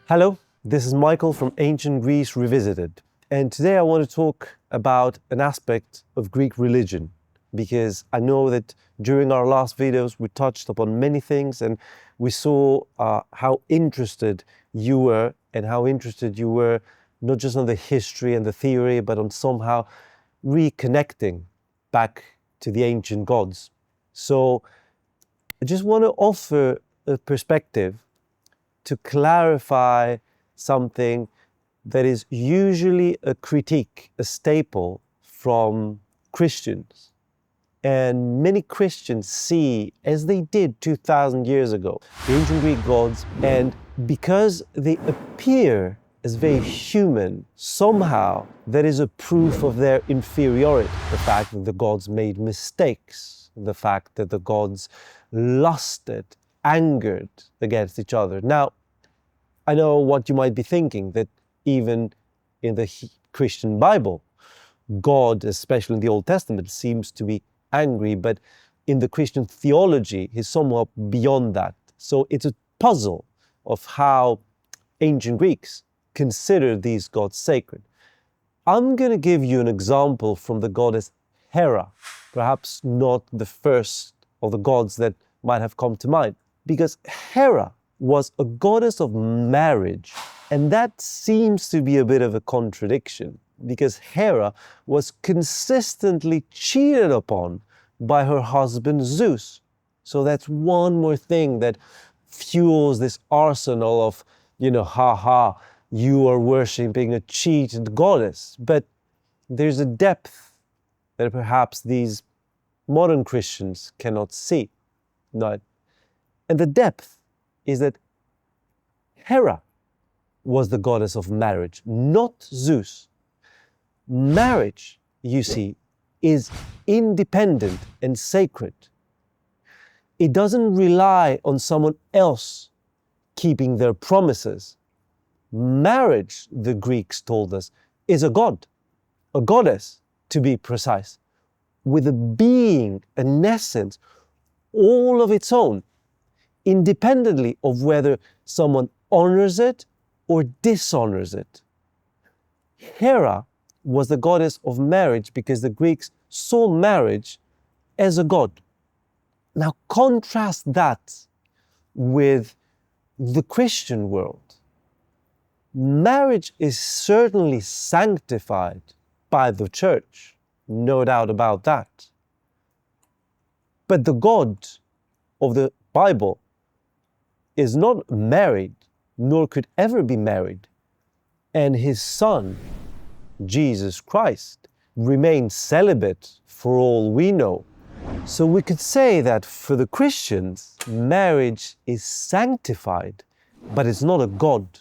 Hello, this is Michael from Ancient Greece Revisited, and today I want to talk about an aspect of Greek religion, because I know that during our last videos we touched upon many things and we saw how interested you were not just on the history and the theory, but on somehow reconnecting back to the ancient gods. So I just want to offer a perspective to clarify something that is usually a critique, a staple from Christians. And many Christians see, as they did 2,000 years ago, the ancient Greek gods, and because they appear as very human, somehow that is a proof of their inferiority. The fact that the gods made mistakes, the fact that the gods lusted, angered against each other. Now, I know what you might be thinking, that even in the Christian Bible, God, especially in the Old Testament, seems to be angry, but in the Christian theology, he's somewhat beyond that. So it's a puzzle of how ancient Greeks considered these gods sacred. I'm going to give you an example from the goddess Hera, perhaps not the first of the gods that might have come to mind, because Hera was a goddess of marriage, and that seems to be a bit of a contradiction, because Hera was consistently cheated upon by her husband Zeus. So that's one more thing that fuels this arsenal of, you are worshipping a cheated goddess. But there's a depth that perhaps these modern Christians cannot see. Right? And the depth is that Hera was the goddess of marriage, not Zeus. Marriage, you see, is independent and sacred. It doesn't rely on someone else keeping their promises. Marriage, the Greeks told us, is a god, a goddess, to be precise, with a being, an essence, all of its own, independently of whether someone honors it or dishonors it. Hera was the goddess of marriage because the Greeks saw marriage as a god. Now contrast that with the Christian world. Marriage is certainly sanctified by the church, no doubt about that. But the God of the Bible is not married, nor could ever be married. And his son, Jesus Christ, remains celibate for all we know. So we could say that for the Christians, marriage is sanctified, but it's not a god.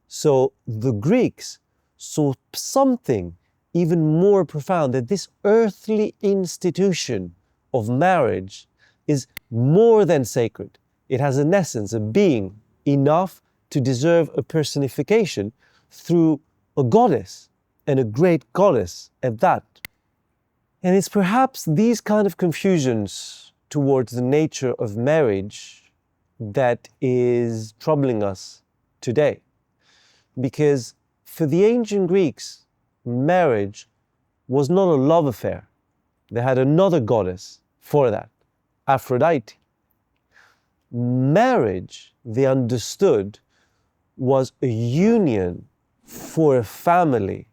So the Greeks saw something even more profound, that this earthly institution of marriage is more than sacred. It has an essence, a being, enough to deserve a personification through a goddess, and a great goddess at that. And it's perhaps these kind of confusions towards the nature of marriage that is troubling us today. Because for the ancient Greeks, marriage was not a love affair. They had another goddess for that, Aphrodite. Marriage, they understood, was a union for a family.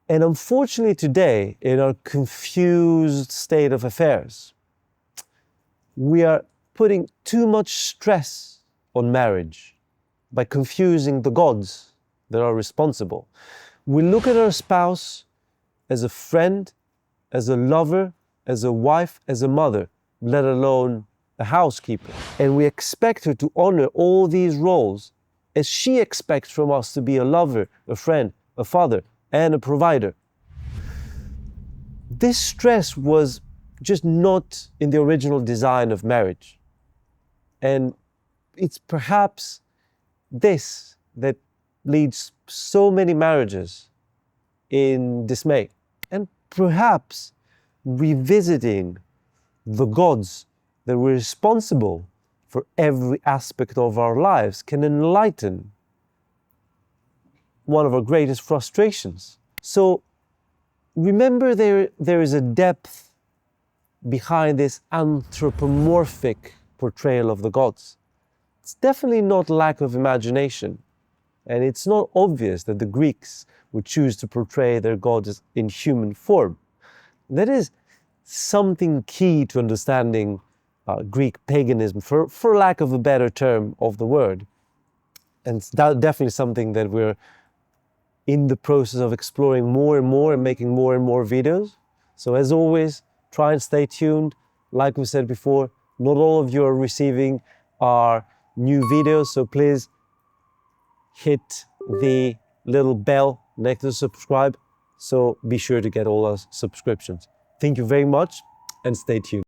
And unfortunately today, in our confused state of affairs, we are putting too much stress on marriage by confusing the gods that are responsible. We look at our spouse as a friend, as a lover, as a wife, as a mother, let alone a housekeeper. And we expect her to honor all these roles as she expects from us to be a lover, a friend, a father, and a provider. This stress was just not in the original design of marriage. And it's perhaps this that leads so many marriages in dismay. And perhaps revisiting the gods that were responsible for every aspect of our lives can enlighten one of our greatest frustrations. So remember, there is a depth behind this anthropomorphic portrayal of the gods. It's definitely not lack of imagination. And it's not obvious that the Greeks would choose to portray their gods in human form. That is something key to understanding Greek paganism, for lack of a better term of the word. And it's definitely something that we're in the process of exploring more and more and making more and more videos. So as always, try and stay tuned. Like we said before, not all of you are receiving our new videos, so please hit the little bell next to subscribe, so be sure to get all our subscriptions. Thank you very much and stay tuned.